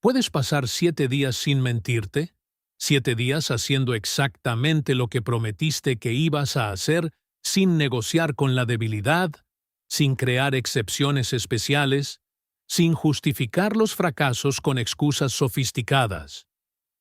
¿Puedes pasar 7 días sin mentirte? 7 días haciendo exactamente lo que prometiste que ibas a hacer, sin negociar con la debilidad, sin crear excepciones especiales, sin justificar los fracasos con excusas sofisticadas.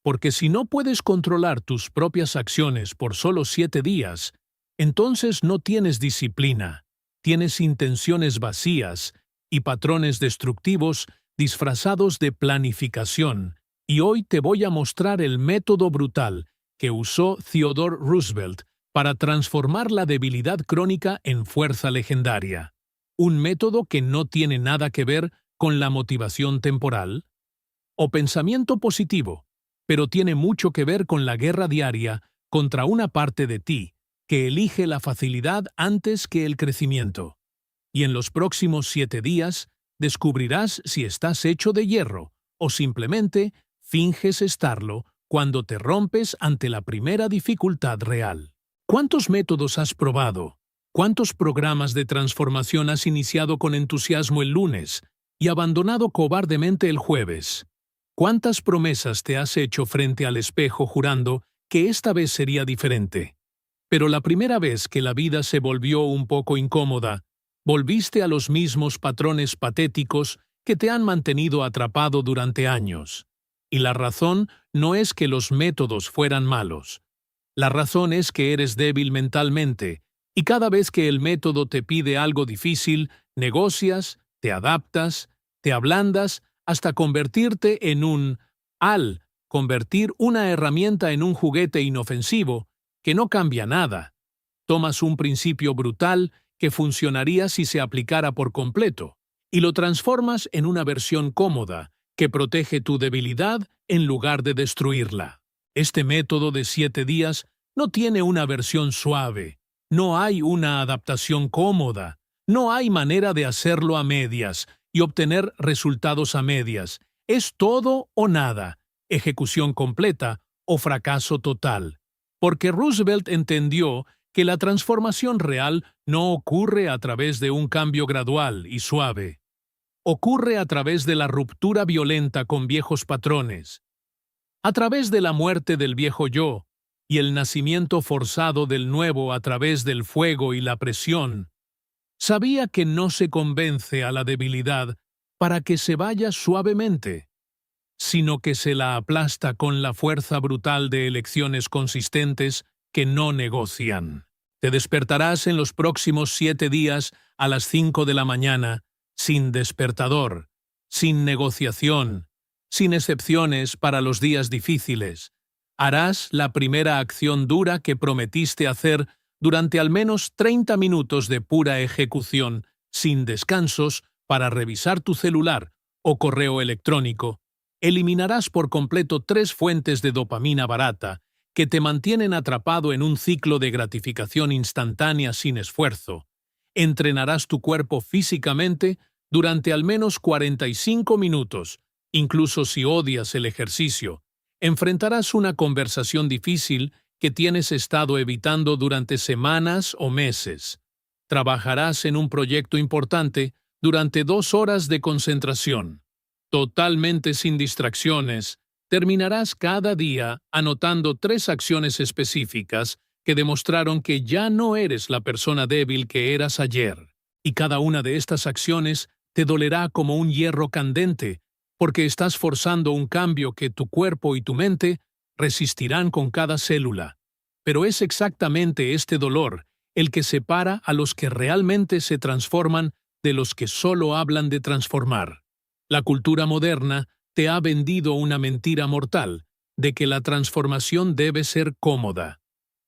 Porque si no puedes controlar tus propias acciones por solo 7 días, entonces no tienes disciplina, tienes intenciones vacías y patrones destructivos disfrazados de planificación, y hoy te voy a mostrar el método brutal que usó Theodore Roosevelt para transformar la debilidad crónica en fuerza legendaria. Un método que no tiene nada que ver con la motivación temporal o pensamiento positivo, pero tiene mucho que ver con la guerra diaria contra una parte de ti que elige la facilidad antes que el crecimiento. Y en los próximos 7 días descubrirás si estás hecho de hierro o simplemente finges estarlo cuando te rompes ante la primera dificultad real. ¿Cuántos métodos has probado? ¿Cuántos programas de transformación has iniciado con entusiasmo el lunes y abandonado cobardemente el jueves? ¿Cuántas promesas te has hecho frente al espejo jurando que esta vez sería diferente? Pero la primera vez que la vida se volvió un poco incómoda, volviste a los mismos patrones patéticos que te han mantenido atrapado durante años. Y la razón no es que los métodos fueran malos. La razón es que eres débil mentalmente, y cada vez que el método te pide algo difícil, negocias, te adaptas, te ablandas, hasta convertirte en convertir una herramienta en un juguete inofensivo que no cambia nada. Tomas un principio brutal que funcionaría si se aplicara por completo, y lo transformas en una versión cómoda que protege tu debilidad en lugar de destruirla. Este método de 7 días no tiene una versión suave, no hay una adaptación cómoda, no hay manera de hacerlo a medias y obtener resultados a medias. Es todo o nada, ejecución completa o fracaso total. Porque Roosevelt entendió que la transformación real no ocurre a través de un cambio gradual y suave. Ocurre a través de la ruptura violenta con viejos patrones, a través de la muerte del viejo yo y el nacimiento forzado del nuevo a través del fuego y la presión. Sabía que no se convence a la debilidad para que se vaya suavemente, sino que se la aplasta con la fuerza brutal de elecciones consistentes que no negocian. Te despertarás en los próximos 7 días a las 5 de la mañana, sin despertador, sin negociación, sin excepciones para los días difíciles. Harás la primera acción dura que prometiste hacer durante al menos 30 minutos de pura ejecución, sin descansos, para revisar tu celular o correo electrónico. Eliminarás por completo 3 fuentes de dopamina barata que te mantienen atrapado en un ciclo de gratificación instantánea sin esfuerzo. Entrenarás tu cuerpo físicamente durante al menos 45 minutos, incluso si odias el ejercicio. Enfrentarás una conversación difícil que tienes estado evitando durante semanas o meses. Trabajarás en un proyecto importante durante 2 horas de concentración. Totalmente sin distracciones, terminarás cada día anotando 3 acciones específicas que demostraron que ya no eres la persona débil que eras ayer. Y cada una de estas acciones te dolerá como un hierro candente, porque estás forzando un cambio que tu cuerpo y tu mente resistirán con cada célula. Pero es exactamente este dolor el que separa a los que realmente se transforman de los que solo hablan de transformar. La cultura moderna te ha vendido una mentira mortal de que la transformación debe ser cómoda,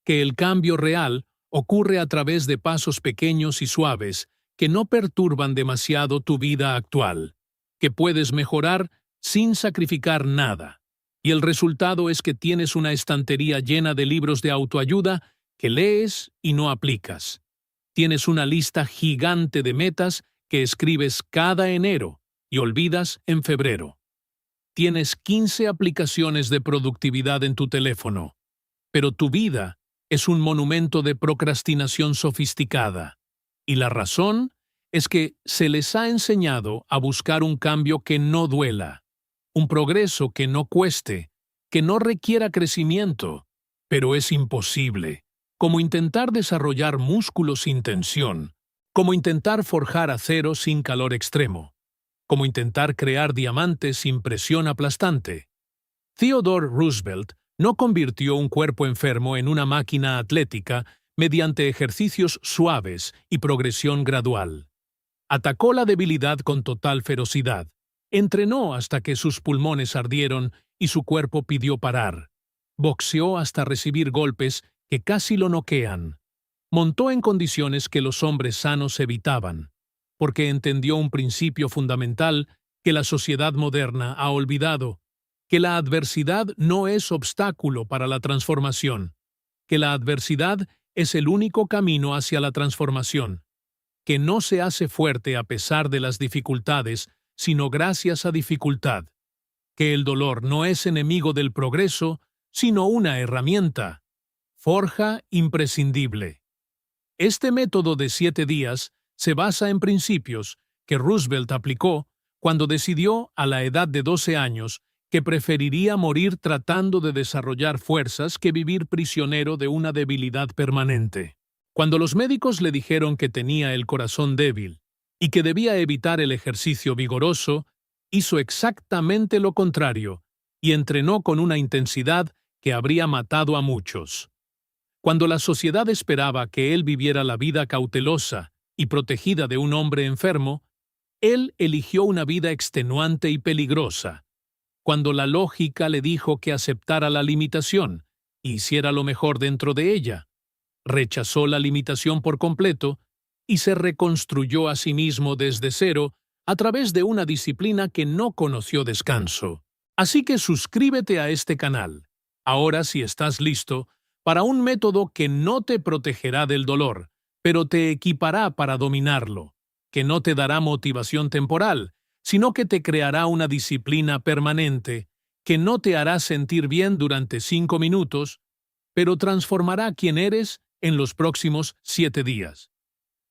que el cambio real ocurre a través de pasos pequeños y suaves que no perturban demasiado tu vida actual, que puedes mejorar sin sacrificar nada. Y el resultado es que tienes una estantería llena de libros de autoayuda que lees y no aplicas. Tienes una lista gigante de metas que escribes cada enero y olvidas en febrero. Tienes 15 aplicaciones de productividad en tu teléfono, pero tu vida es un monumento de procrastinación sofisticada. Y la razón es que se les ha enseñado a buscar un cambio que no duela, un progreso que no cueste, que no requiera crecimiento, pero es imposible, como intentar desarrollar músculos sin tensión, como intentar forjar acero sin calor extremo, como intentar crear diamantes sin presión aplastante. Theodore Roosevelt no convirtió un cuerpo enfermo en una máquina atlética mediante ejercicios suaves y progresión gradual. Atacó la debilidad con total ferocidad. Entrenó hasta que sus pulmones ardieron y su cuerpo pidió parar. Boxeó hasta recibir golpes que casi lo noquean. Montó en condiciones que los hombres sanos evitaban, porque entendió un principio fundamental que la sociedad moderna ha olvidado, que la adversidad no es obstáculo para la transformación, que la adversidad es el único camino hacia la transformación, que no se hace fuerte a pesar de las dificultades, sino gracias a dificultad, que el dolor no es enemigo del progreso, sino una herramienta, forja imprescindible. Este método de 7 días se basa en principios que Roosevelt aplicó cuando decidió a la edad de 12 años que preferiría morir tratando de desarrollar fuerzas que vivir prisionero de una debilidad permanente. Cuando los médicos le dijeron que tenía el corazón débil y que debía evitar el ejercicio vigoroso, hizo exactamente lo contrario y entrenó con una intensidad que habría matado a muchos. Cuando la sociedad esperaba que él viviera la vida cautelosa y protegida de un hombre enfermo, él eligió una vida extenuante y peligrosa. Cuando la lógica le dijo que aceptara la limitación e hiciera lo mejor dentro de ella, rechazó la limitación por completo y se reconstruyó a sí mismo desde cero a través de una disciplina que no conoció descanso. Así que suscríbete a este canal, ahora si estás listo, para un método que no te protegerá del dolor, pero te equipará para dominarlo, que no te dará motivación temporal, sino que te creará una disciplina permanente, que no te hará sentir bien durante 5 minutos, pero transformará quién eres en los próximos 7 días.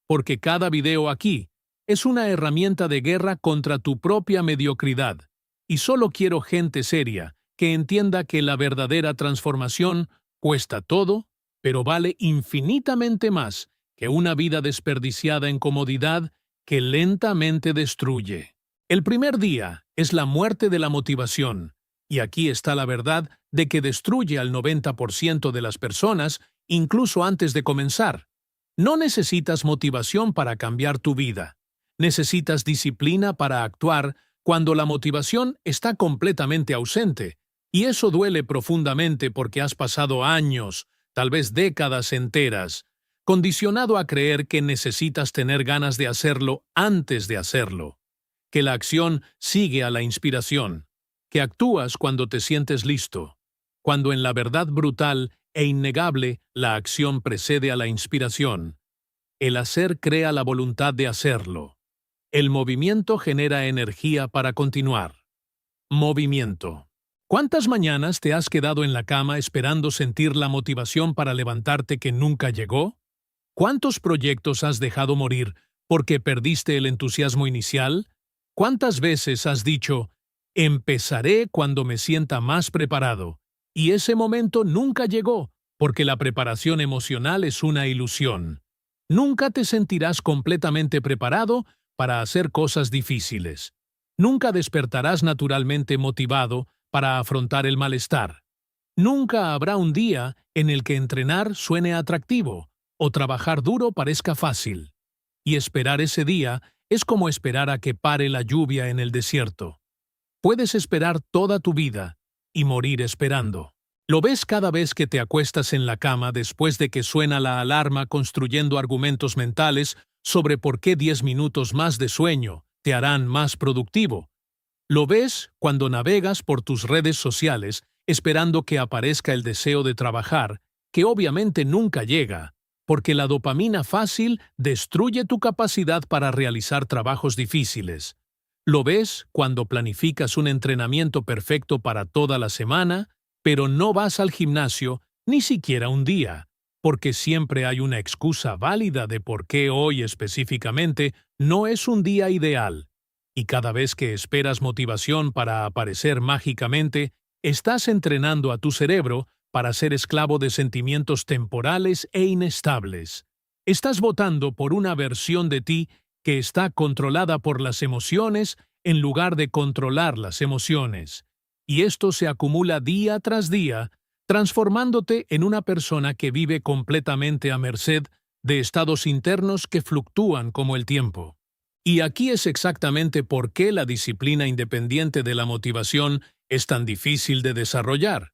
Porque cada video aquí es una herramienta de guerra contra tu propia mediocridad, y solo quiero gente seria que entienda que la verdadera transformación cuesta todo, pero vale infinitamente más que una vida desperdiciada en comodidad que lentamente destruye. El primer día es la muerte de la motivación, y aquí está la verdad de que destruye al 90% de las personas incluso antes de comenzar. No necesitas motivación para cambiar tu vida. Necesitas disciplina para actuar cuando la motivación está completamente ausente, y eso duele profundamente porque has pasado años, tal vez décadas enteras, condicionado a creer que necesitas tener ganas de hacerlo antes de hacerlo, que la acción sigue a la inspiración, que actúas cuando te sientes listo, cuando en la verdad brutal e innegable la acción precede a la inspiración. El hacer crea la voluntad de hacerlo. El movimiento genera energía para continuar. Movimiento. ¿Cuántas mañanas te has quedado en la cama esperando sentir la motivación para levantarte que nunca llegó? ¿Cuántos proyectos has dejado morir porque perdiste el entusiasmo inicial? ¿Cuántas veces has dicho, empezaré cuando me sienta más preparado? Y ese momento nunca llegó, porque la preparación emocional es una ilusión. Nunca te sentirás completamente preparado para hacer cosas difíciles. Nunca despertarás naturalmente motivado para afrontar el malestar. Nunca habrá un día en el que entrenar suene atractivo o trabajar duro parezca fácil. Y esperar ese día es como esperar a que pare la lluvia en el desierto. Puedes esperar toda tu vida y morir esperando. Lo ves cada vez que te acuestas en la cama después de que suena la alarma construyendo argumentos mentales sobre por qué 10 minutos más de sueño te harán más productivo. Lo ves cuando navegas por tus redes sociales esperando que aparezca el deseo de trabajar, que obviamente nunca llega, porque la dopamina fácil destruye tu capacidad para realizar trabajos difíciles. Lo ves cuando planificas un entrenamiento perfecto para toda la semana, pero no vas al gimnasio ni siquiera un día, porque siempre hay una excusa válida de por qué hoy específicamente no es un día ideal. Y cada vez que esperas motivación para aparecer mágicamente, estás entrenando a tu cerebro para ser esclavo de sentimientos temporales e inestables. Estás votando por una versión de ti que está controlada por las emociones en lugar de controlar las emociones. Y esto se acumula día tras día, transformándote en una persona que vive completamente a merced de estados internos que fluctúan como el tiempo. Y aquí es exactamente por qué la disciplina independiente de la motivación es tan difícil de desarrollar.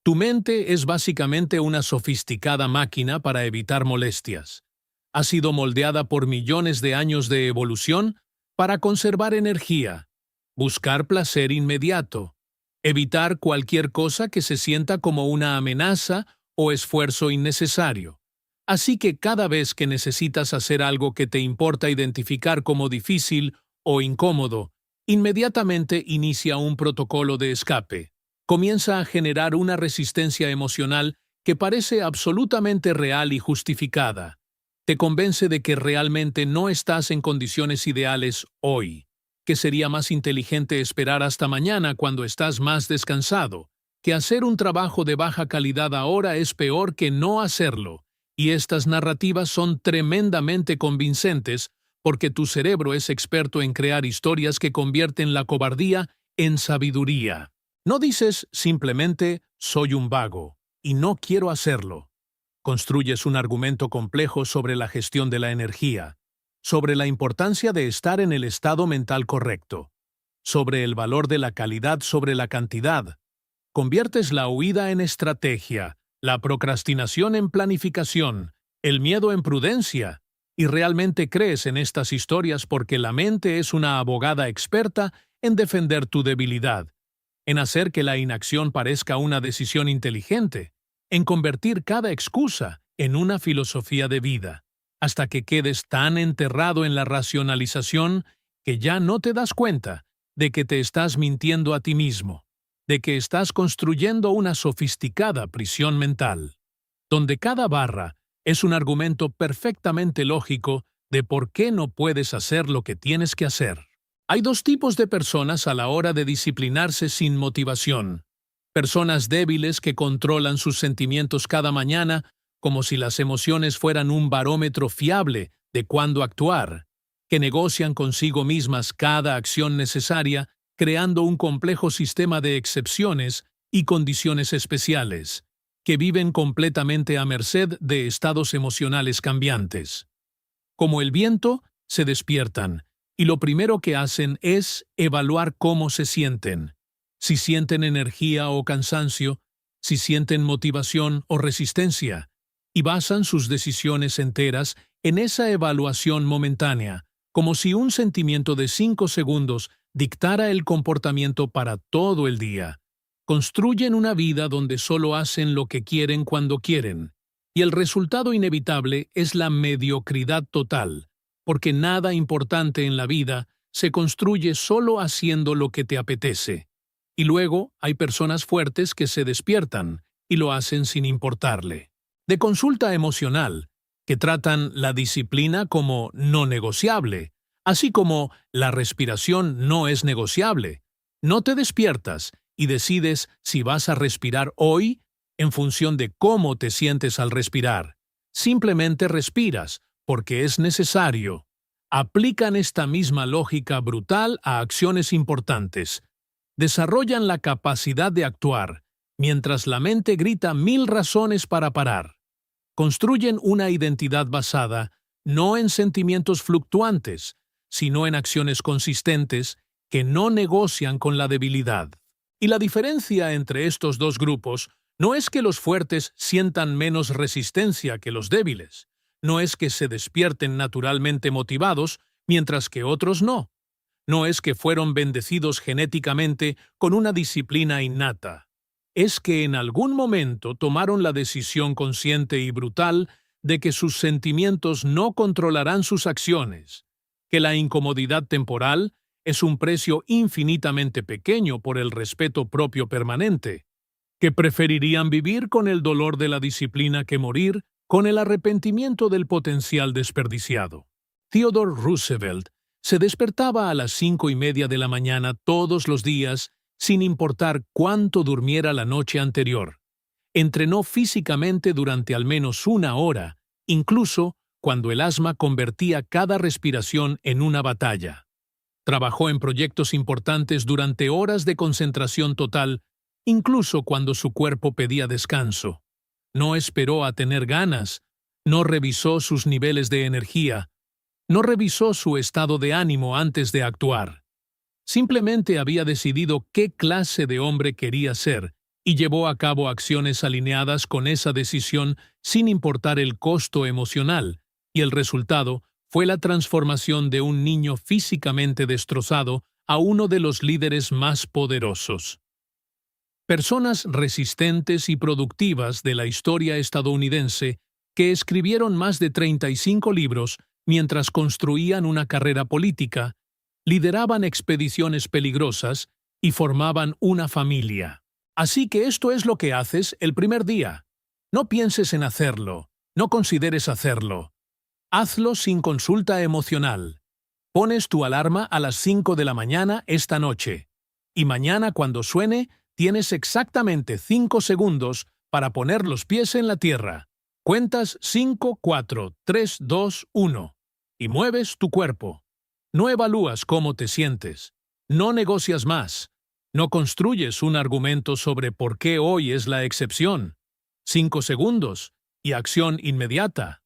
Tu mente es básicamente una sofisticada máquina para evitar molestias. Ha sido moldeada por millones de años de evolución para conservar energía, buscar placer inmediato, evitar cualquier cosa que se sienta como una amenaza o esfuerzo innecesario. Así que cada vez que necesitas hacer algo que te importa identificar como difícil o incómodo, inmediatamente inicia un protocolo de escape. Comienza a generar una resistencia emocional que parece absolutamente real y justificada. Te convence de que realmente no estás en condiciones ideales hoy, que sería más inteligente esperar hasta mañana cuando estás más descansado, que hacer un trabajo de baja calidad ahora es peor que no hacerlo. Y estas narrativas son tremendamente convincentes porque tu cerebro es experto en crear historias que convierten la cobardía en sabiduría. No dices simplemente soy un vago y no quiero hacerlo. Construyes un argumento complejo sobre la gestión de la energía, sobre la importancia de estar en el estado mental correcto, sobre el valor de la calidad sobre la cantidad. Conviertes la huida en estrategia, la procrastinación en planificación, el miedo en prudencia, y realmente crees en estas historias porque la mente es una abogada experta en defender tu debilidad, en hacer que la inacción parezca una decisión inteligente, en convertir cada excusa en una filosofía de vida, hasta que quedes tan enterrado en la racionalización que ya no te das cuenta de que te estás mintiendo a ti mismo, de que estás construyendo una sofisticada prisión mental, donde cada barra es un argumento perfectamente lógico de por qué no puedes hacer lo que tienes que hacer. Hay dos tipos de personas a la hora de disciplinarse sin motivación. Personas débiles que controlan sus sentimientos cada mañana como si las emociones fueran un barómetro fiable de cuándo actuar, que negocian consigo mismas cada acción necesaria, creando un complejo sistema de excepciones y condiciones especiales, que viven completamente a merced de estados emocionales cambiantes. Como el viento, se despiertan, y lo primero que hacen es evaluar cómo se sienten, si sienten energía o cansancio, si sienten motivación o resistencia, y basan sus decisiones enteras en esa evaluación momentánea, como si un sentimiento de 5 segundos dictara el comportamiento para todo el día. Construyen una vida donde solo hacen lo que quieren cuando quieren, y el resultado inevitable es la mediocridad total, porque nada importante en la vida se construye solo haciendo lo que te apetece. Y luego hay personas fuertes que se despiertan y lo hacen sin importarle. De consulta emocional, que tratan la disciplina como no negociable, así como la respiración no es negociable. No te despiertas y decides si vas a respirar hoy en función de cómo te sientes al respirar. Simplemente respiras porque es necesario. Aplican esta misma lógica brutal a acciones importantes. Desarrollan la capacidad de actuar, mientras la mente grita 1000 razones para parar. Construyen una identidad basada no en sentimientos fluctuantes, sino en acciones consistentes que no negocian con la debilidad. Y la diferencia entre estos dos grupos no es que los fuertes sientan menos resistencia que los débiles, no es que se despierten naturalmente motivados mientras que otros no. No es que fueron bendecidos genéticamente con una disciplina innata. Es que en algún momento tomaron la decisión consciente y brutal de que sus sentimientos no controlarán sus acciones, que la incomodidad temporal es un precio infinitamente pequeño por el respeto propio permanente, que preferirían vivir con el dolor de la disciplina que morir con el arrepentimiento del potencial desperdiciado. Theodore Roosevelt Se despertaba a las 5:30 de la mañana todos los días, sin importar cuánto durmiera la noche anterior. Entrenó físicamente durante al menos 1 hora, incluso cuando el asma convertía cada respiración en una batalla. Trabajó en proyectos importantes durante horas de concentración total, incluso cuando su cuerpo pedía descanso. No esperó a tener ganas, no revisó sus niveles de energía, no revisó su estado de ánimo antes de actuar. Simplemente había decidido qué clase de hombre quería ser y llevó a cabo acciones alineadas con esa decisión sin importar el costo emocional, y el resultado fue la transformación de un niño físicamente destrozado a uno de los líderes más poderosos. Personas resistentes y productivas de la historia estadounidense que escribieron más de 35 libros mientras construían una carrera política, lideraban expediciones peligrosas y formaban una familia. Así que esto es lo que haces el primer día. No pienses en hacerlo, no consideres hacerlo. Hazlo sin consulta emocional. Pones tu alarma a las 5 de la mañana esta noche. Y mañana cuando suene, tienes exactamente 5 segundos para poner los pies en la tierra. Cuentas 5, 4, 3, 2, 1. Y mueves tu cuerpo. No evalúas cómo te sientes. No negocias más. No construyes un argumento sobre por qué hoy es la excepción. 5 segundos y acción inmediata.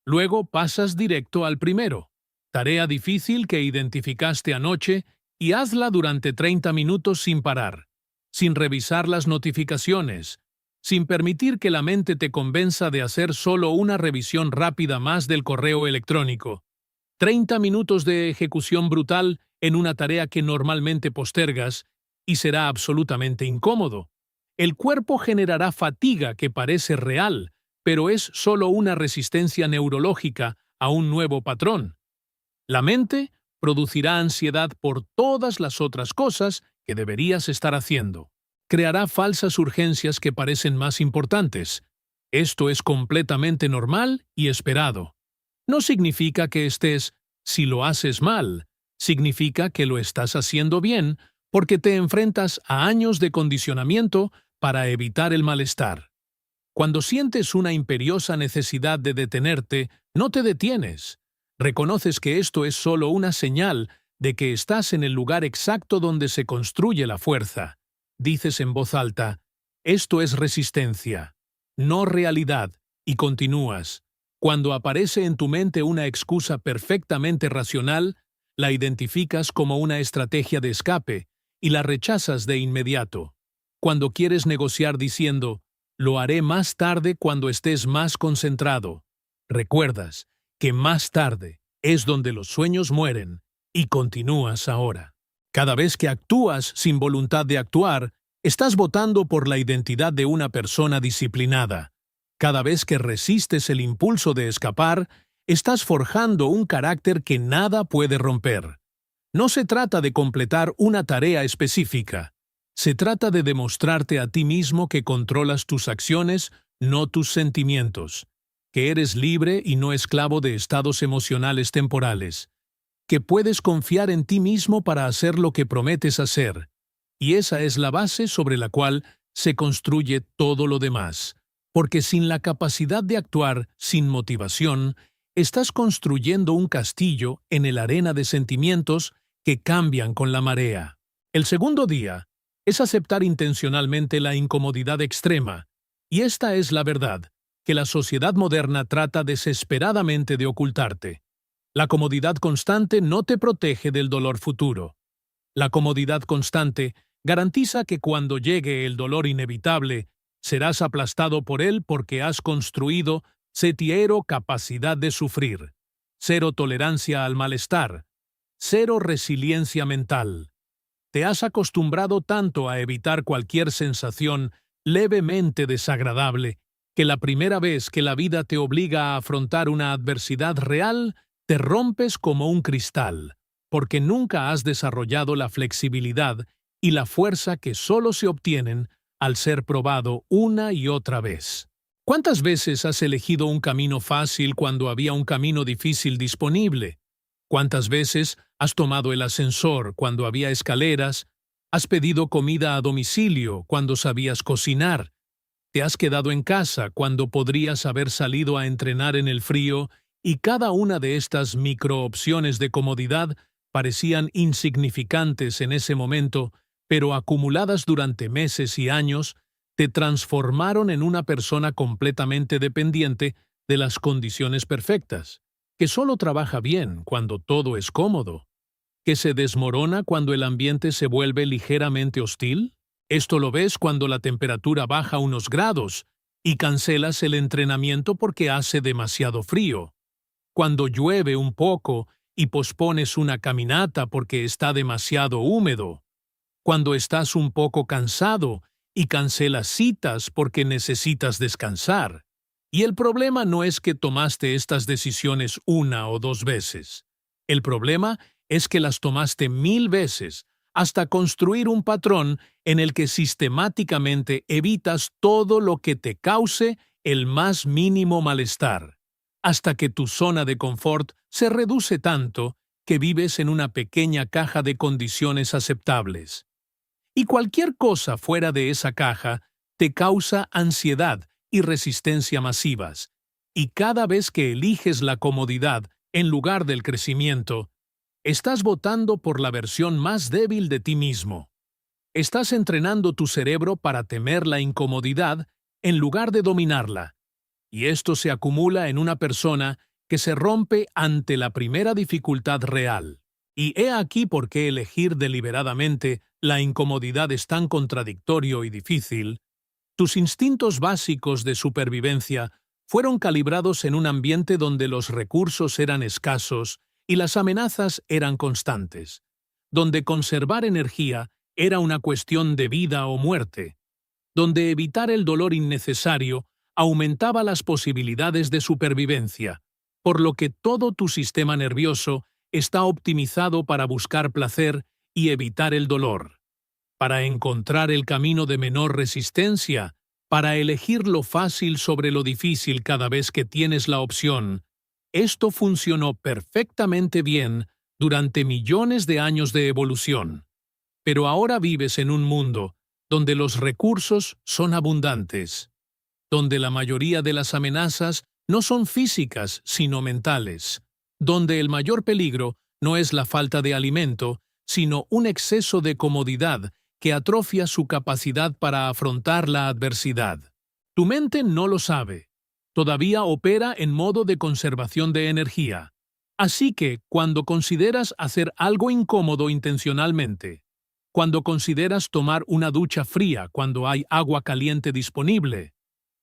Luego pasas directo al primero. Tarea difícil que identificaste anoche y hazla durante 30 minutos sin parar, sin revisar las notificaciones, sin permitir que la mente te convenza de hacer solo una revisión rápida más del correo electrónico. 30 minutos de ejecución brutal en una tarea que normalmente postergas y será absolutamente incómodo. El cuerpo generará fatiga que parece real, pero es solo una resistencia neurológica a un nuevo patrón. La mente producirá ansiedad por todas las otras cosas que deberías estar haciendo. Creará falsas urgencias que parecen más importantes. Esto es completamente normal y esperado. No significa que si lo haces mal, significa que lo estás haciendo bien porque te enfrentas a años de condicionamiento para evitar el malestar. Cuando sientes una imperiosa necesidad de detenerte, no te detienes. Reconoces que esto es solo una señal de que estás en el lugar exacto donde se construye la fuerza. Dices en voz alta, esto es resistencia, no realidad, y continúas. Cuando aparece en tu mente una excusa perfectamente racional, la identificas como una estrategia de escape y la rechazas de inmediato. Cuando quieres negociar diciendo, lo haré más tarde cuando estés más concentrado, recuerdas que más tarde es donde los sueños mueren y continúas ahora. Cada vez que actúas sin voluntad de actuar, estás votando por la identidad de una persona disciplinada. Cada vez que resistes el impulso de escapar, estás forjando un carácter que nada puede romper. No se trata de completar una tarea específica. Se trata de demostrarte a ti mismo que controlas tus acciones, no tus sentimientos, que eres libre y no esclavo de estados emocionales temporales, que puedes confiar en ti mismo para hacer lo que prometes hacer. Y esa es la base sobre la cual se construye todo lo demás. Porque sin la capacidad de actuar sin motivación, estás construyendo un castillo en el arena de sentimientos que cambian con la marea. El segundo día es aceptar intencionalmente la incomodidad extrema, y esta es la verdad, que la sociedad moderna trata desesperadamente de ocultarte. La comodidad constante no te protege del dolor futuro. La comodidad constante garantiza que cuando llegue el dolor inevitable, serás aplastado por él porque has construido cero capacidad de sufrir, cero tolerancia al malestar, cero resiliencia mental. Te has acostumbrado tanto a evitar cualquier sensación levemente desagradable que la primera vez que la vida te obliga a afrontar una adversidad real, te rompes como un cristal, porque nunca has desarrollado la flexibilidad y la fuerza que solo se obtienen al ser probado una y otra vez. ¿Cuántas veces has elegido un camino fácil cuando había un camino difícil disponible? ¿Cuántas veces has tomado el ascensor cuando había escaleras? ¿Has pedido comida a domicilio cuando sabías cocinar? ¿Te has quedado en casa cuando podrías haber salido a entrenar en el frío? Y cada una de estas microopciones de comodidad parecían insignificantes en ese momento, pero acumuladas durante meses y años, te transformaron en una persona completamente dependiente de las condiciones perfectas, que solo trabaja bien cuando todo es cómodo, que se desmorona cuando el ambiente se vuelve ligeramente hostil. Esto lo ves cuando la temperatura baja unos grados y cancelas el entrenamiento porque hace demasiado frío, cuando llueve un poco y pospones una caminata porque está demasiado húmedo, cuando estás un poco cansado y cancelas citas porque necesitas descansar. Y el problema no es que tomaste estas decisiones una o dos veces. El problema es que las tomaste 1000 veces hasta construir un patrón en el que sistemáticamente evitas todo lo que te cause el más mínimo malestar, hasta que tu zona de confort se reduce tanto que vives en una pequeña caja de condiciones aceptables. Y cualquier cosa fuera de esa caja te causa ansiedad y resistencia masivas. Y cada vez que eliges la comodidad en lugar del crecimiento, estás votando por la versión más débil de ti mismo. Estás entrenando tu cerebro para temer la incomodidad en lugar de dominarla. Y esto se acumula en una persona que se rompe ante la primera dificultad real. Y he aquí por qué elegir deliberadamente la incomodidad es tan contradictorio y difícil. Tus instintos básicos de supervivencia fueron calibrados en un ambiente donde los recursos eran escasos y las amenazas eran constantes, donde conservar energía era una cuestión de vida o muerte, donde evitar el dolor innecesario aumentaba las posibilidades de supervivencia, por lo que todo tu sistema nervioso está optimizado para buscar placer y evitar el dolor, para encontrar el camino de menor resistencia, para elegir lo fácil sobre lo difícil cada vez que tienes la opción. Esto funcionó perfectamente bien durante millones de años de evolución. Pero ahora vives en un mundo donde los recursos son abundantes, donde la mayoría de las amenazas no son físicas sino mentales, donde el mayor peligro no es la falta de alimento, sino un exceso de comodidad que atrofia su capacidad para afrontar la adversidad. Tu mente no lo sabe. Todavía opera en modo de conservación de energía. Así que, cuando consideras hacer algo incómodo intencionalmente, cuando consideras tomar una ducha fría cuando hay agua caliente disponible,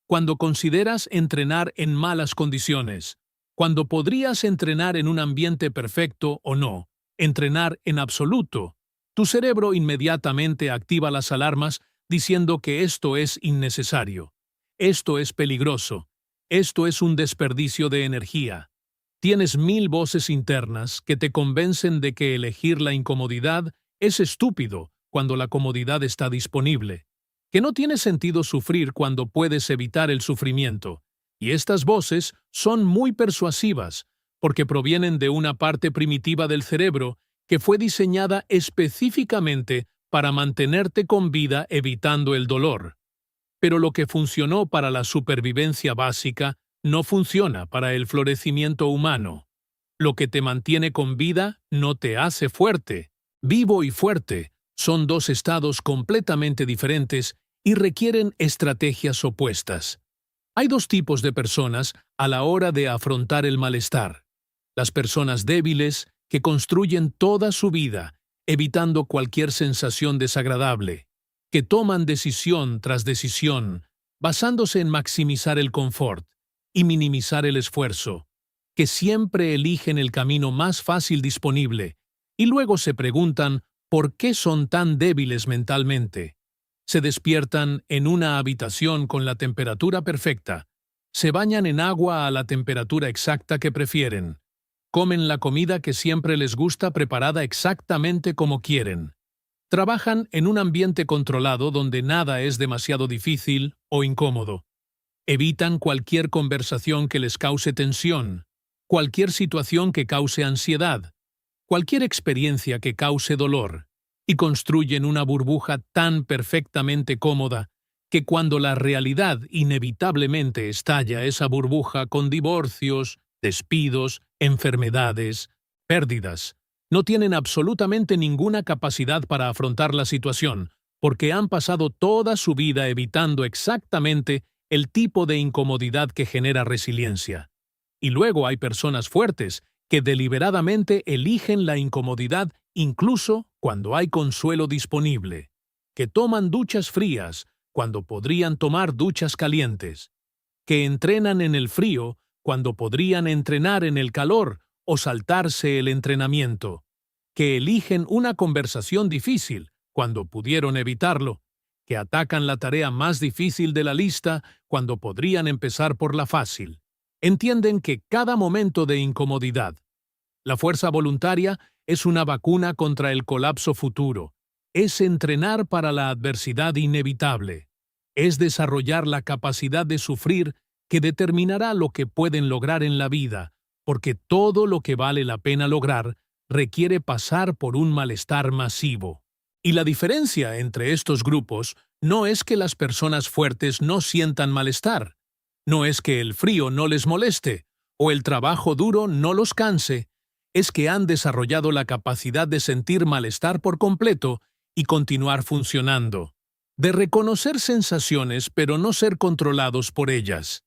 cuando consideras entrenar en malas condiciones, cuando podrías entrenar en un ambiente perfecto o no, entrenar en absoluto, tu cerebro inmediatamente activa las alarmas diciendo que esto es innecesario, esto es peligroso, esto es un desperdicio de energía. Tienes 1000 voces internas que te convencen de que elegir la incomodidad es estúpido cuando la comodidad está disponible, que no tiene sentido sufrir cuando puedes evitar el sufrimiento. Y estas voces son muy persuasivas porque provienen de una parte primitiva del cerebro que fue diseñada específicamente para mantenerte con vida evitando el dolor. Pero lo que funcionó para la supervivencia básica no funciona para el florecimiento humano. Lo que te mantiene con vida no te hace fuerte. Vivo y fuerte son dos estados completamente diferentes y requieren estrategias opuestas. Hay dos tipos de personas a la hora de afrontar el malestar. Las personas débiles que construyen toda su vida evitando cualquier sensación desagradable, que toman decisión tras decisión basándose en maximizar el confort y minimizar el esfuerzo, que siempre eligen el camino más fácil disponible y luego se preguntan por qué son tan débiles mentalmente. Se despiertan en una habitación con la temperatura perfecta, se bañan en agua a la temperatura exacta que prefieren, comen la comida que siempre les gusta preparada exactamente como quieren, trabajan en un ambiente controlado donde nada es demasiado difícil o incómodo, evitan cualquier conversación que les cause tensión, cualquier situación que cause ansiedad, cualquier experiencia que cause dolor, y construyen una burbuja tan perfectamente cómoda que cuando la realidad inevitablemente estalla esa burbuja con divorcios, despidos, enfermedades, pérdidas, no tienen absolutamente ninguna capacidad para afrontar la situación, porque han pasado toda su vida evitando exactamente el tipo de incomodidad que genera resiliencia. Y luego hay personas fuertes que deliberadamente eligen la incomodidad incluso cuando hay consuelo disponible, que toman duchas frías cuando podrían tomar duchas calientes, que entrenan en el frío cuando podrían entrenar en el calor o saltarse el entrenamiento, que eligen una conversación difícil cuando pudieron evitarlo, que atacan la tarea más difícil de la lista cuando podrían empezar por la fácil. Entienden que cada momento de incomodidad, la fuerza voluntaria es una vacuna contra el colapso futuro, es entrenar para la adversidad inevitable, es desarrollar la capacidad de sufrir que determinará lo que pueden lograr en la vida, porque todo lo que vale la pena lograr requiere pasar por un malestar masivo. Y la diferencia entre estos grupos no es que las personas fuertes no sientan malestar, no es que el frío no les moleste o el trabajo duro no los canse, es que han desarrollado la capacidad de sentir malestar por completo y continuar funcionando, de reconocer sensaciones pero no ser controlados por ellas,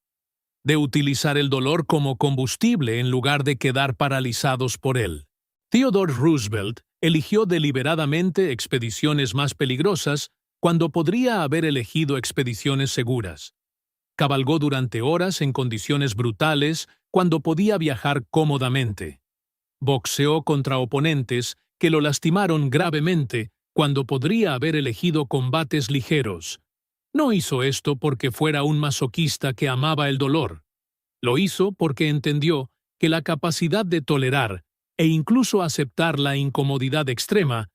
de utilizar el dolor como combustible en lugar de quedar paralizados por él. Theodore Roosevelt eligió deliberadamente expediciones más peligrosas cuando podría haber elegido expediciones seguras. Cabalgó durante horas en condiciones brutales cuando podía viajar cómodamente. Boxeó contra oponentes que lo lastimaron gravemente cuando podría haber elegido combates ligeros. No hizo esto porque fuera un masoquista que amaba el dolor. Lo hizo porque entendió que la capacidad de tolerar e incluso aceptar la incomodidad extrema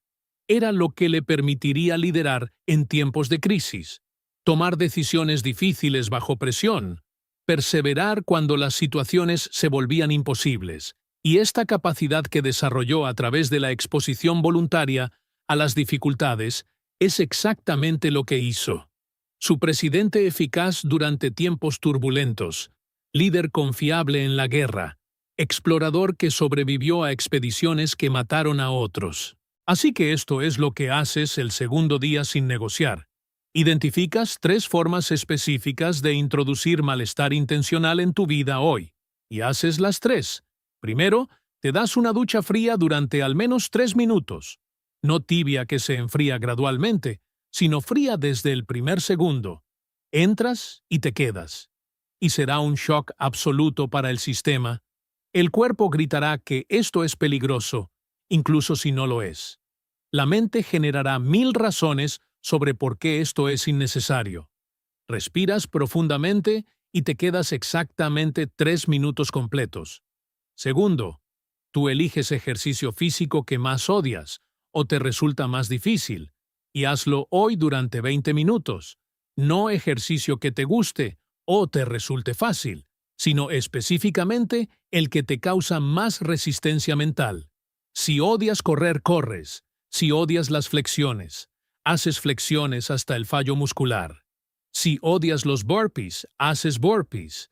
era lo que le permitiría liderar en tiempos de crisis, tomar decisiones difíciles bajo presión, perseverar cuando las situaciones se volvían imposibles, y esta capacidad que desarrolló a través de la exposición voluntaria a las dificultades es exactamente lo que hizo. Su presidente eficaz durante tiempos turbulentos, líder confiable en la guerra, explorador que sobrevivió a expediciones que mataron a otros. Así que esto es lo que haces el segundo día sin negociar. Identificas 3 formas específicas de introducir malestar intencional en tu vida hoy, y haces las 3. Primero, te das una ducha fría durante al menos 3 minutos. No tibia que se enfría gradualmente, sino fría desde el primer segundo. Entras y te quedas. Y será un shock absoluto para el sistema. El cuerpo gritará que esto es peligroso, incluso si no lo es. La mente generará 1000 razones sobre por qué esto es innecesario. Respiras profundamente y te quedas exactamente 3 minutos completos. Segundo, tú eliges ejercicio físico que más odias o te resulta más difícil, y hazlo hoy durante 20 minutos. No ejercicio que te guste o te resulte fácil, sino específicamente el que te causa más resistencia mental. Si odias correr, corres. Si odias las flexiones, haces flexiones hasta el fallo muscular. Si odias los burpees, haces burpees.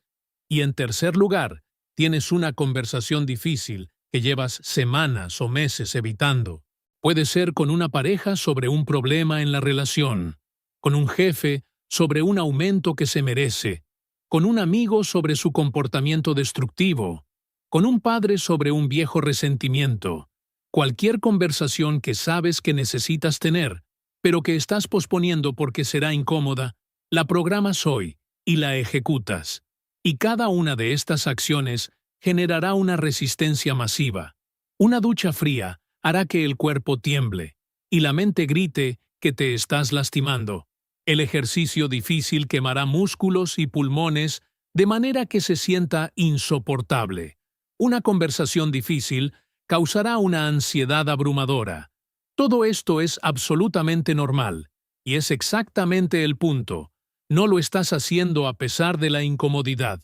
Y en tercer lugar, tienes una conversación difícil que llevas semanas o meses evitando. Puede ser con una pareja sobre un problema en la relación, con un jefe sobre un aumento que se merece, con un amigo sobre su comportamiento destructivo, con un padre sobre un viejo resentimiento. Cualquier conversación que sabes que necesitas tener, pero que estás posponiendo porque será incómoda, la programas hoy y la ejecutas. Y cada una de estas acciones generará una resistencia masiva. Una ducha fría hará que el cuerpo tiemble y la mente grite que te estás lastimando. El ejercicio difícil quemará músculos y pulmones de manera que se sienta insoportable. Una conversación difícil causará una ansiedad abrumadora. Todo esto es absolutamente normal, y es exactamente el punto. No lo estás haciendo a pesar de la incomodidad.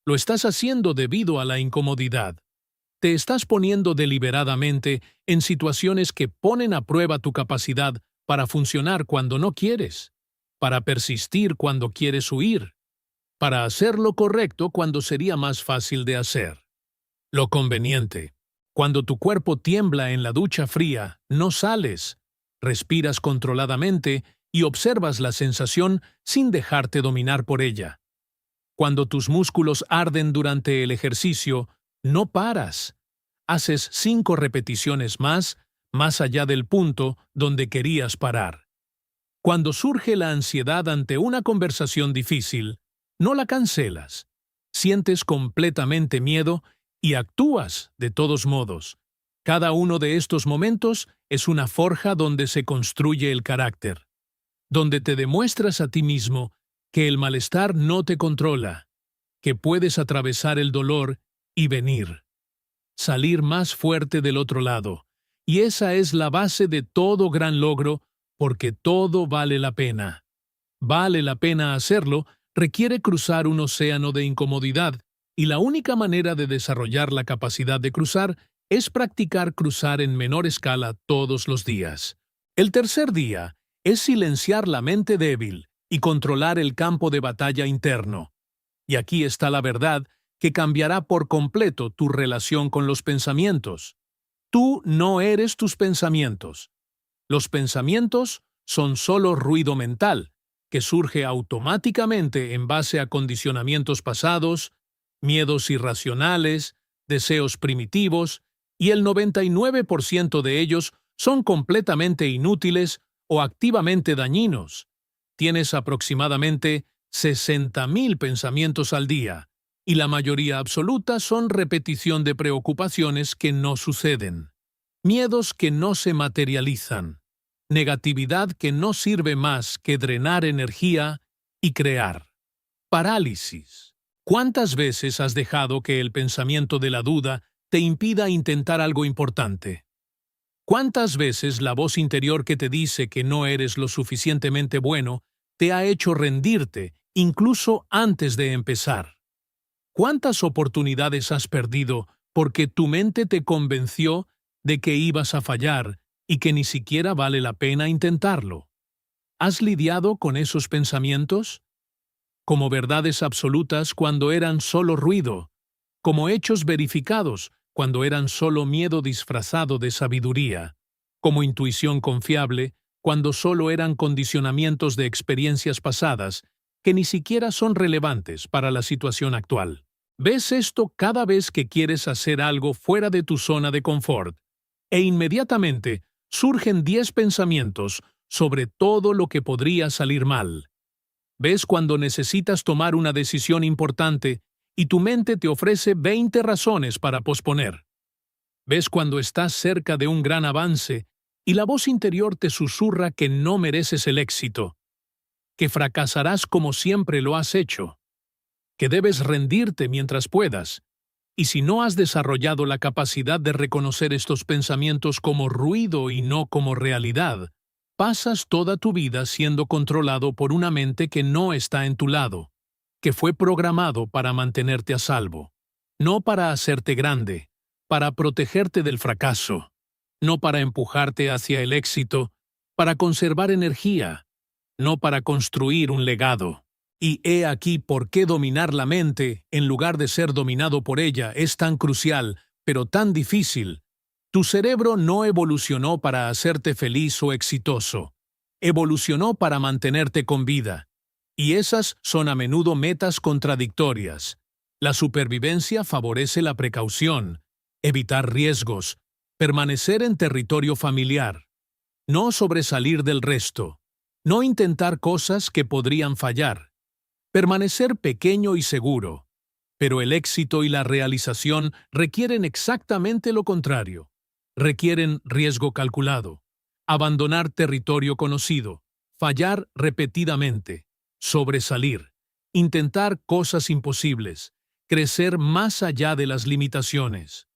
Lo estás haciendo debido a la incomodidad. Te estás poniendo deliberadamente en situaciones que ponen a prueba tu capacidad para funcionar cuando no quieres, para persistir cuando quieres huir, para hacer lo correcto cuando sería más fácil de hacer. Lo conveniente. Cuando tu cuerpo tiembla en la ducha fría, no sales, respiras controladamente y observas la sensación sin dejarte dominar por ella. Cuando tus músculos arden durante el ejercicio, no paras. Haces 5 repeticiones más allá del punto donde querías parar. Cuando surge la ansiedad ante una conversación difícil, no la cancelas. Sientes completamente miedo y actúas de todos modos. Cada uno de estos momentos es una forja donde se construye el carácter, donde te demuestras a ti mismo que el malestar no te controla, que puedes atravesar el dolor y venir, salir más fuerte del otro lado. Y esa es la base de todo gran logro, porque todo vale la pena. Vale la pena hacerlo, requiere cruzar un océano de incomodidad, y la única manera de desarrollar la capacidad de cruzar es practicar cruzar en menor escala todos los días. El tercer día es silenciar la mente débil y controlar el campo de batalla interno. Y aquí está la verdad que cambiará por completo tu relación con los pensamientos. Tú no eres tus pensamientos. Los pensamientos son solo ruido mental, que surge automáticamente en base a condicionamientos pasados, miedos irracionales, deseos primitivos, y el 99% de ellos son completamente inútiles o activamente dañinos. Tienes aproximadamente 60.000 pensamientos al día, y la mayoría absoluta son repetición de preocupaciones que no suceden, miedos que no se materializan, negatividad que no sirve más que drenar energía y crear. Parálisis. ¿Cuántas veces has dejado que el pensamiento de la duda te impida intentar algo importante? ¿Cuántas veces la voz interior que te dice que no eres lo suficientemente bueno te ha hecho rendirte, incluso antes de empezar? ¿Cuántas oportunidades has perdido porque tu mente te convenció de que ibas a fallar y que ni siquiera vale la pena intentarlo? ¿Has lidiado con esos pensamientos? Como verdades absolutas cuando eran solo ruido, como hechos verificados cuando eran solo miedo disfrazado de sabiduría, como intuición confiable cuando solo eran condicionamientos de experiencias pasadas que ni siquiera son relevantes para la situación actual. Ves esto cada vez que quieres hacer algo fuera de tu zona de confort, e inmediatamente surgen 10 pensamientos sobre todo lo que podría salir mal. Ves cuando necesitas tomar una decisión importante y tu mente te ofrece 20 razones para posponer. Ves cuando estás cerca de un gran avance y la voz interior te susurra que no mereces el éxito, que fracasarás como siempre lo has hecho, que debes rendirte mientras puedas. Y si no has desarrollado la capacidad de reconocer estos pensamientos como ruido y no como realidad, pasas toda tu vida siendo controlado por una mente que no está en tu lado, que fue programado para mantenerte a salvo, no para hacerte grande, para protegerte del fracaso, no para empujarte hacia el éxito, para conservar energía, no para construir un legado. Y he aquí por qué dominar la mente, en lugar de ser dominado por ella, es tan crucial, pero tan difícil. Tu cerebro no evolucionó para hacerte feliz o exitoso. Evolucionó para mantenerte con vida. Y esas son a menudo metas contradictorias. La supervivencia favorece la precaución, evitar riesgos, permanecer en territorio familiar, no sobresalir del resto, no intentar cosas que podrían fallar, permanecer pequeño y seguro. Pero el éxito y la realización requieren exactamente lo contrario. Requieren riesgo calculado, abandonar territorio conocido, fallar repetidamente, sobresalir, intentar cosas imposibles, crecer más allá de las limitaciones.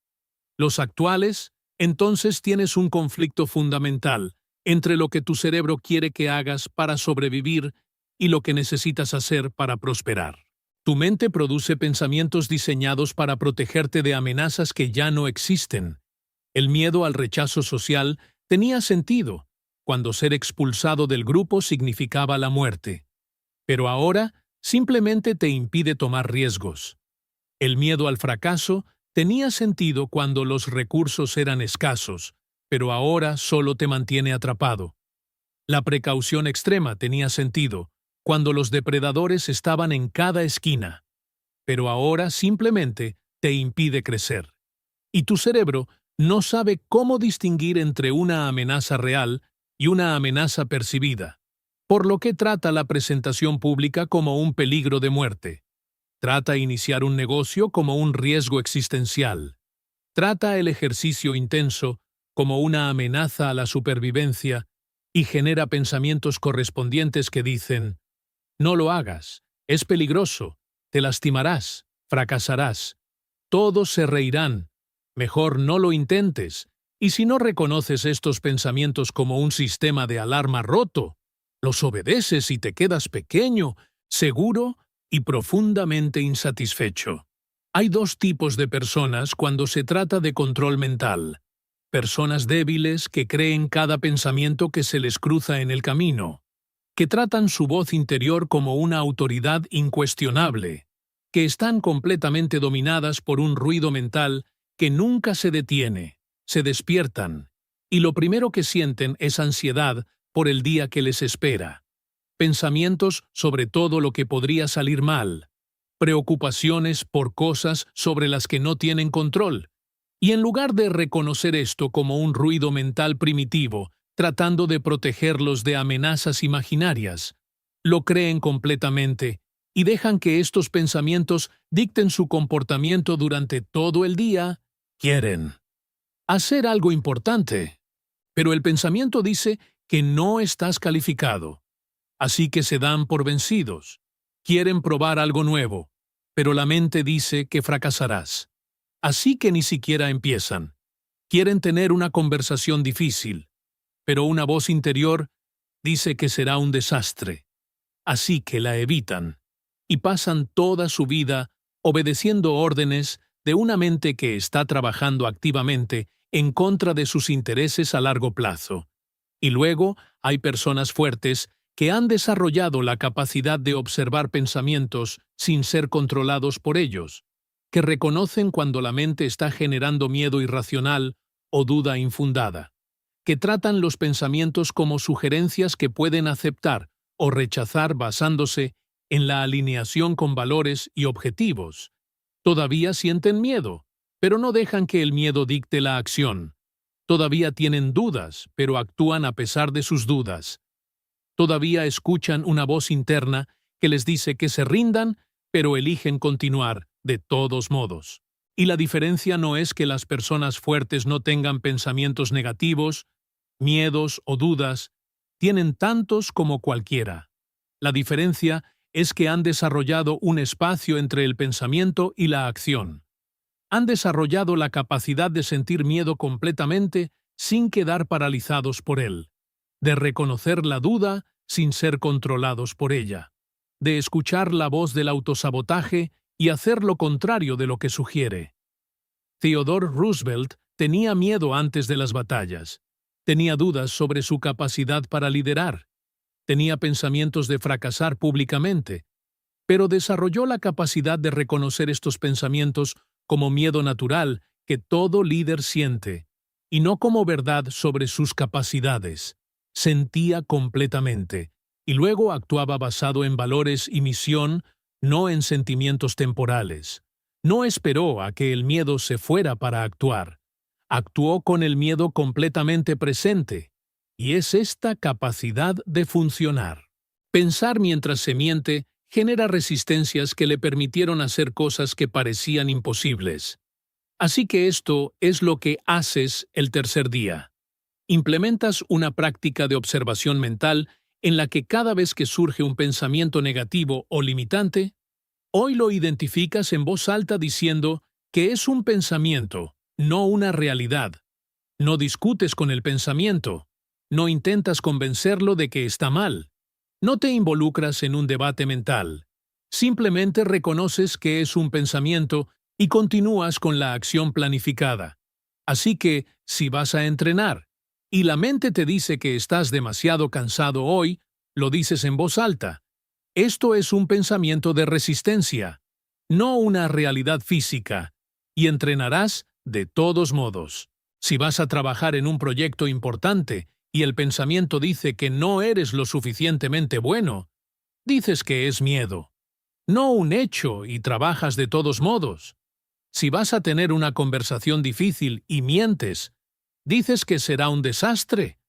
Los actuales, entonces tienes un conflicto fundamental entre lo que tu cerebro quiere que hagas para sobrevivir y lo que necesitas hacer para prosperar. Tu mente produce pensamientos diseñados para protegerte de amenazas que ya no existen. El miedo al rechazo social tenía sentido, cuando ser expulsado del grupo significaba la muerte. Pero ahora simplemente te impide tomar riesgos. El miedo al fracaso tenía sentido cuando los recursos eran escasos, pero ahora solo te mantiene atrapado. La precaución extrema tenía sentido cuando los depredadores estaban en cada esquina, pero ahora simplemente te impide crecer. Y tu cerebro no sabe cómo distinguir entre una amenaza real y una amenaza percibida, por lo que trata la presentación pública como un peligro de muerte. Trata iniciar un negocio como un riesgo existencial. Trata el ejercicio intenso como una amenaza a la supervivencia y genera pensamientos correspondientes que dicen: no lo hagas, es peligroso, te lastimarás, fracasarás, todos se reirán, mejor no lo intentes. Y si no reconoces estos pensamientos como un sistema de alarma roto, los obedeces y te quedas pequeño, seguro y profundamente insatisfecho. Hay dos tipos de personas cuando se trata de control mental: personas débiles que creen cada pensamiento que se les cruza en el camino, que tratan su voz interior como una autoridad incuestionable, que están completamente dominadas por un ruido mental que nunca se detiene, se despiertan, y lo primero que sienten es ansiedad por el día que les espera, pensamientos sobre todo lo que podría salir mal, preocupaciones por cosas sobre las que no tienen control, y en lugar de reconocer esto como un ruido mental primitivo, tratando de protegerlos de amenazas imaginarias, lo creen completamente y dejan que estos pensamientos dicten su comportamiento durante todo el día. Quieren hacer algo importante, pero el pensamiento dice que no estás calificado, así que se dan por vencidos. Quieren probar algo nuevo, pero la mente dice que fracasarás, así que ni siquiera empiezan. Quieren tener una conversación difícil, pero una voz interior dice que será un desastre, así que la evitan, y pasan toda su vida obedeciendo órdenes de una mente que está trabajando activamente en contra de sus intereses a largo plazo. Y luego hay personas fuertes que han desarrollado la capacidad de observar pensamientos sin ser controlados por ellos, que reconocen cuando la mente está generando miedo irracional o duda infundada, que tratan los pensamientos como sugerencias que pueden aceptar o rechazar basándose en la alineación con valores y objetivos. Todavía sienten miedo, pero no dejan que el miedo dicte la acción. Todavía tienen dudas, pero actúan a pesar de sus dudas. Todavía escuchan una voz interna que les dice que se rindan, pero eligen continuar de todos modos. Y la diferencia no es que las personas fuertes no tengan pensamientos negativos, miedos o dudas, tienen tantos como cualquiera. La diferencia es que han desarrollado un espacio entre el pensamiento y la acción. Han desarrollado la capacidad de sentir miedo completamente sin quedar paralizados por él, de reconocer la duda sin ser controlados por ella, de escuchar la voz del autosabotaje y hacer lo contrario de lo que sugiere. Theodore Roosevelt tenía miedo antes de las batallas, tenía dudas sobre su capacidad para liderar, tenía pensamientos de fracasar públicamente, pero desarrolló la capacidad de reconocer estos pensamientos como miedo natural que todo líder siente, y no como verdad sobre sus capacidades. Sentía completamente, y luego actuaba basado en valores y misión, no en sentimientos temporales. No esperó a que el miedo se fuera para actuar. Actuó con el miedo completamente presente, y es esta capacidad de funcionar. Pensar mientras se miente genera resistencias que le permitieron hacer cosas que parecían imposibles. Así que esto es lo que haces el tercer día. Implementas una práctica de observación mental en la que cada vez que surge un pensamiento negativo o limitante, hoy lo identificas en voz alta diciendo que es un pensamiento, no una realidad. No discutes con el pensamiento. No intentas convencerlo de que está mal. No te involucras en un debate mental. Simplemente reconoces que es un pensamiento y continúas con la acción planificada. Así que, si vas a entrenar y la mente te dice que estás demasiado cansado hoy, lo dices en voz alta. Esto es un pensamiento de resistencia, no una realidad física, y entrenarás de todos modos. Si vas a trabajar en un proyecto importante y el pensamiento dice que no eres lo suficientemente bueno, dices que es miedo, no un hecho, y trabajas de todos modos. Si vas a tener una conversación difícil y mientes, dices que será un desastre,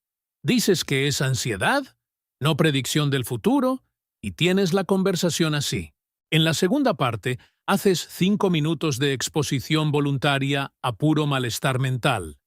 dices que es ansiedad, no predicción del futuro, y tienes la conversación así. En la segunda parte, haces 5 minutos de exposición voluntaria a puro malestar mental.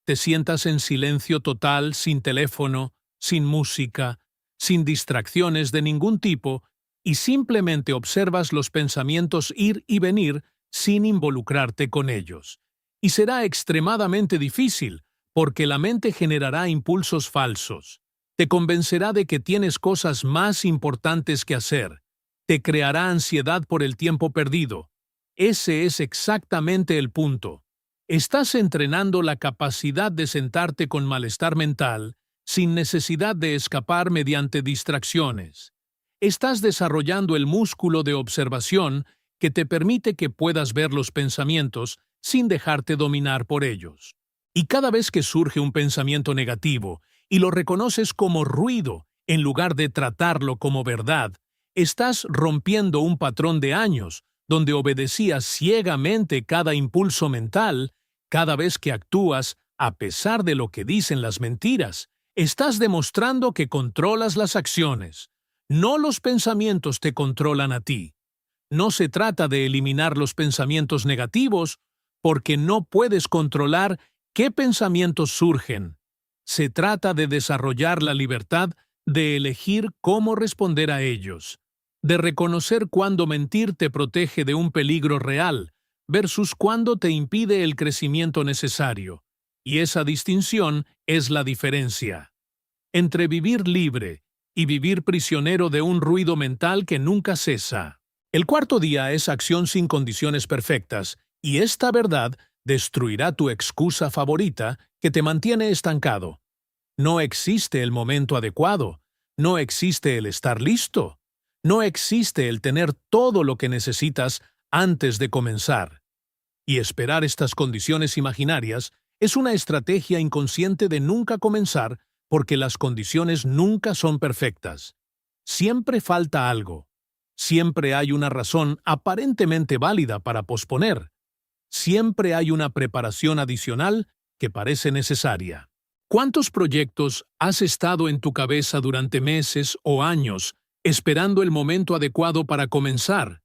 Te sientas en silencio total, sin teléfono, sin música, sin distracciones de ningún tipo, y simplemente observas los pensamientos ir y venir sin involucrarte con ellos. Y será extremadamente difícil, porque la mente generará impulsos falsos. Te convencerá de que tienes cosas más importantes que hacer. Te creará ansiedad por el tiempo perdido. Ese es exactamente el punto. Estás entrenando la capacidad de sentarte con malestar mental sin necesidad de escapar mediante distracciones. Estás desarrollando el músculo de observación que te permite que puedas ver los pensamientos sin dejarte dominar por ellos. Y cada vez que surge un pensamiento negativo y lo reconoces como ruido en lugar de tratarlo como verdad, estás rompiendo un patrón de años donde obedecías ciegamente cada impulso mental. Cada vez que actúas, a pesar de lo que dicen las mentiras, estás demostrando que controlas las acciones. No los pensamientos te controlan a ti. No se trata de eliminar los pensamientos negativos, porque no puedes controlar qué pensamientos surgen. Se trata de desarrollar la libertad de elegir cómo responder a ellos, de reconocer cuándo mentir te protege de un peligro real versus cuándo te impide el crecimiento necesario. Y esa distinción es la diferencia entre vivir libre y vivir prisionero de un ruido mental que nunca cesa. El cuarto día es acción sin condiciones perfectas, y esta verdad destruirá tu excusa favorita que te mantiene estancado. No existe el momento adecuado, no existe el estar listo, no existe el tener todo lo que necesitas antes de comenzar. Y esperar estas condiciones imaginarias es una estrategia inconsciente de nunca comenzar, porque las condiciones nunca son perfectas. Siempre falta algo. Siempre hay una razón aparentemente válida para posponer. Siempre hay una preparación adicional que parece necesaria. ¿Cuántos proyectos has estado en tu cabeza durante meses o años esperando el momento adecuado para comenzar?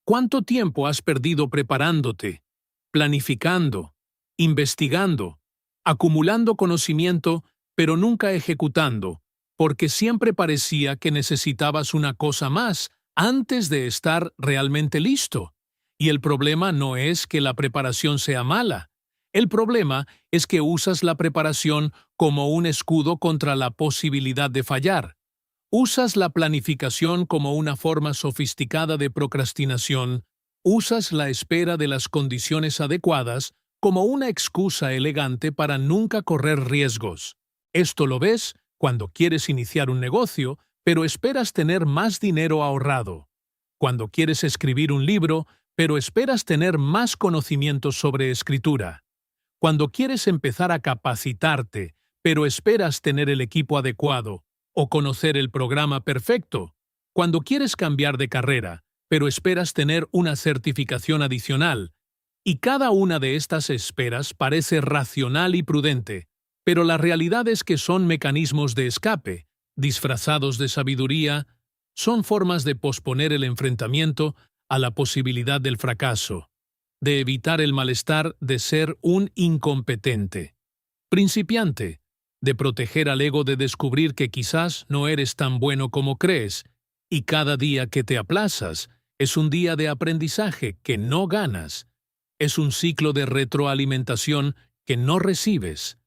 ¿Cuánto tiempo has perdido preparándote, planificando, investigando, acumulando conocimiento, pero nunca ejecutando, porque siempre parecía que necesitabas una cosa más antes de estar realmente listo? Y el problema no es que la preparación sea mala. El problema es que usas la preparación como un escudo contra la posibilidad de fallar. Usas la planificación como una forma sofisticada de procrastinación. Usas la espera de las condiciones adecuadas como una excusa elegante para nunca correr riesgos. Esto lo ves cuando quieres iniciar un negocio, pero esperas tener más dinero ahorrado. Cuando quieres escribir un libro, pero esperas tener más conocimientos sobre escritura. Cuando quieres empezar a capacitarte, pero esperas tener el equipo adecuado o conocer el programa perfecto. Cuando quieres cambiar de carrera, pero esperas tener una certificación adicional. Y cada una de estas esperas parece racional y prudente, pero la realidad es que son mecanismos de escape, disfrazados de sabiduría, son formas de posponer el enfrentamiento a la posibilidad del fracaso, de evitar el malestar de ser un incompetente, principiante, de proteger al ego de descubrir que quizás no eres tan bueno como crees, y cada día que te aplazas es un día de aprendizaje que no ganas, es un ciclo de retroalimentación que no recibes,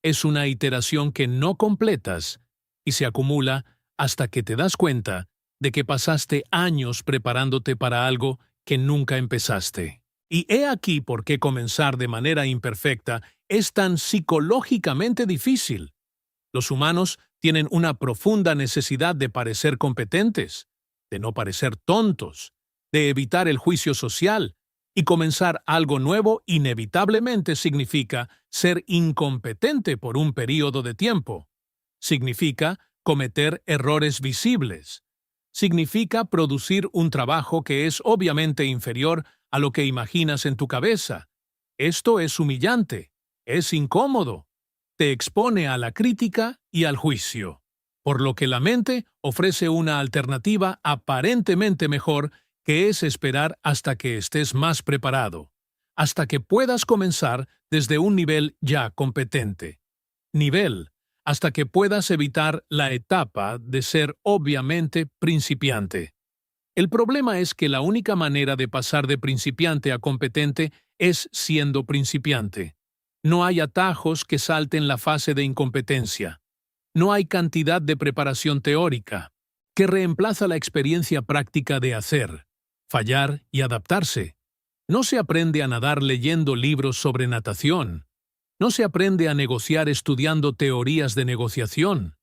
es una iteración que no completas, y se acumula hasta que te das cuenta de que pasaste años preparándote para algo que nunca empezaste. Y he aquí por qué comenzar de manera imperfecta es tan psicológicamente difícil. Los humanos tienen una profunda necesidad de parecer competentes, de no parecer tontos, de evitar el juicio social, y comenzar algo nuevo inevitablemente significa ser incompetente por un período de tiempo. Significa cometer errores visibles. Significa producir un trabajo que es obviamente inferior a lo que imaginas en tu cabeza. Esto es humillante, es incómodo, te expone a la crítica y al juicio, por lo que la mente ofrece una alternativa aparentemente mejor, que es esperar hasta que estés más preparado, hasta que puedas comenzar desde un nivel ya competente. Nivel, hasta que puedas evitar la etapa de ser obviamente principiante. El problema es que la única manera de pasar de principiante a competente es siendo principiante. No hay atajos que salten la fase de incompetencia. No hay cantidad de preparación teórica que reemplaza la experiencia práctica de hacer, fallar y adaptarse. No se aprende a nadar leyendo libros sobre natación. No se aprende a negociar estudiando teorías de negociación.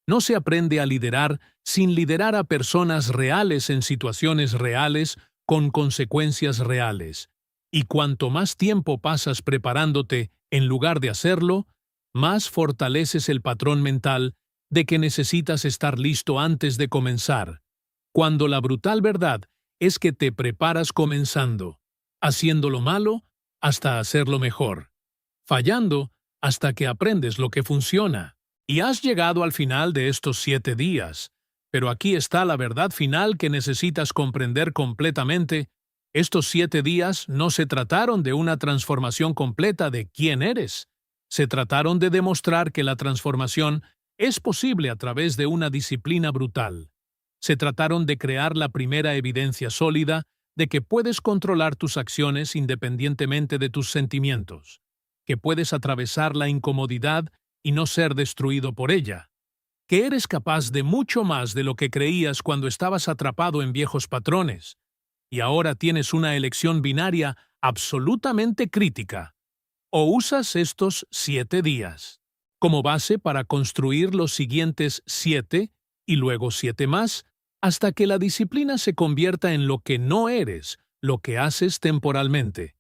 No se aprende a liderar sin liderar a personas reales en situaciones reales con consecuencias reales. Y cuanto más tiempo pasas preparándote en lugar de hacerlo, más fortaleces el patrón mental de que necesitas estar listo antes de comenzar, cuando la brutal verdad es que te preparas comenzando, haciendo lo malo hasta hacerlo mejor, fallando hasta que aprendes lo que funciona. Y has llegado al final de estos 7 días. Pero aquí está la verdad final que necesitas comprender completamente. Estos 7 días no se trataron de una transformación completa de quién eres. Se trataron de demostrar que la transformación es posible a través de una disciplina brutal. Se trataron de crear la primera evidencia sólida de que puedes controlar tus acciones independientemente de tus sentimientos, que puedes atravesar la incomodidad y no ser destruido por ella, que eres capaz de mucho más de lo que creías cuando estabas atrapado en viejos patrones, y ahora tienes una elección binaria absolutamente crítica. O usas estos 7 días como base para construir los siguientes 7 y luego 7 más, hasta que la disciplina se convierta en lo que no eres, lo que haces temporalmente.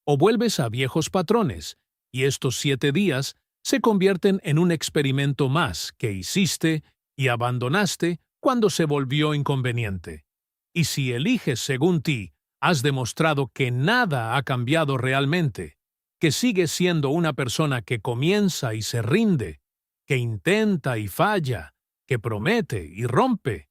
O vuelves a viejos patrones, y estos 7 días se convierten en un experimento más que hiciste y abandonaste cuando se volvió inconveniente. Y si eliges según ti, has demostrado que nada ha cambiado realmente, que sigues siendo una persona que comienza y se rinde, que intenta y falla, que promete y rompe.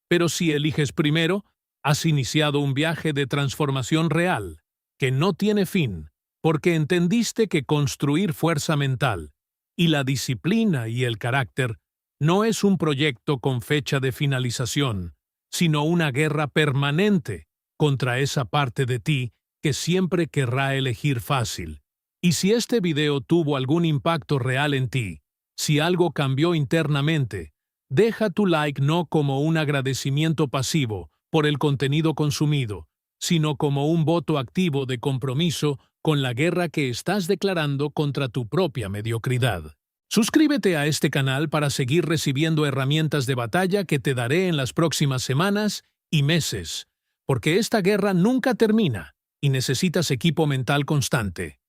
Pero si eliges primero, has iniciado un viaje de transformación real, que no tiene fin, porque entendiste que construir fuerza mental y la disciplina y el carácter no es un proyecto con fecha de finalización, sino una guerra permanente contra esa parte de ti que siempre querrá elegir fácil. Y si este video tuvo algún impacto real en ti, si algo cambió internamente, deja tu like no como un agradecimiento pasivo por el contenido consumido, sino como un voto activo de compromiso con la guerra que estás declarando contra tu propia mediocridad. Suscríbete a este canal para seguir recibiendo herramientas de batalla que te daré en las próximas semanas y meses, porque esta guerra nunca termina y necesitas equipo mental constante.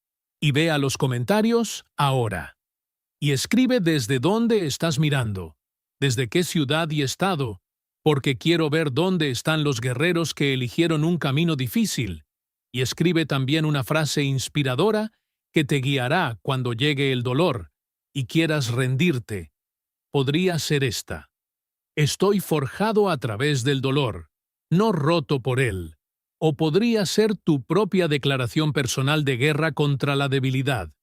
Y ve a los comentarios ahora. Y escribe desde dónde estás mirando, desde qué ciudad y estado, porque quiero ver dónde están los guerreros que eligieron un camino difícil. Y escribe también una frase inspiradora que te guiará cuando llegue el dolor y quieras rendirte. Podría ser esta: estoy forjado a través del dolor, no roto por él. O podría ser tu propia declaración personal de guerra contra la debilidad.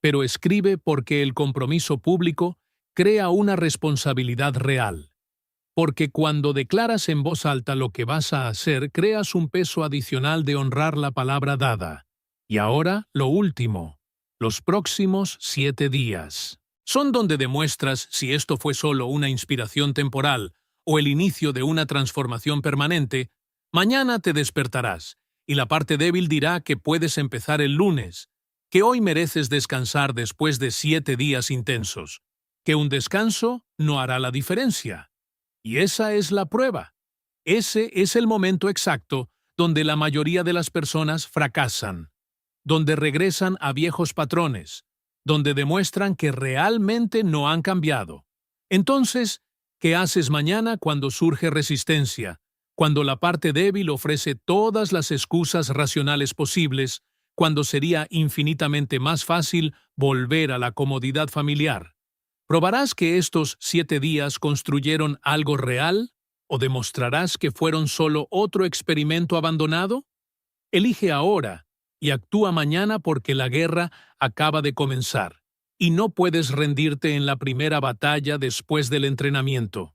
Pero escribe porque el compromiso público crea una responsabilidad real. Porque cuando declaras en voz alta lo que vas a hacer, creas un peso adicional de honrar la palabra dada. Y ahora, lo último, los próximos 7 días. Son donde demuestras si esto fue solo una inspiración temporal o el inicio de una transformación permanente, mañana te despertarás y la parte débil dirá que puedes empezar el lunes, que hoy mereces descansar después de 7 días intensos, que un descanso no hará la diferencia. Y esa es la prueba. Ese es el momento exacto donde la mayoría de las personas fracasan, donde regresan a viejos patrones, donde demuestran que realmente no han cambiado. Entonces, ¿qué haces mañana cuando surge resistencia? Cuando la parte débil ofrece todas las excusas racionales posibles, cuando sería infinitamente más fácil volver a la comodidad familiar. ¿Probarás que estos 7 días construyeron algo real? ¿O demostrarás que fueron solo otro experimento abandonado? Elige ahora y actúa mañana porque la guerra acaba de comenzar, y no puedes rendirte en la primera batalla después del entrenamiento.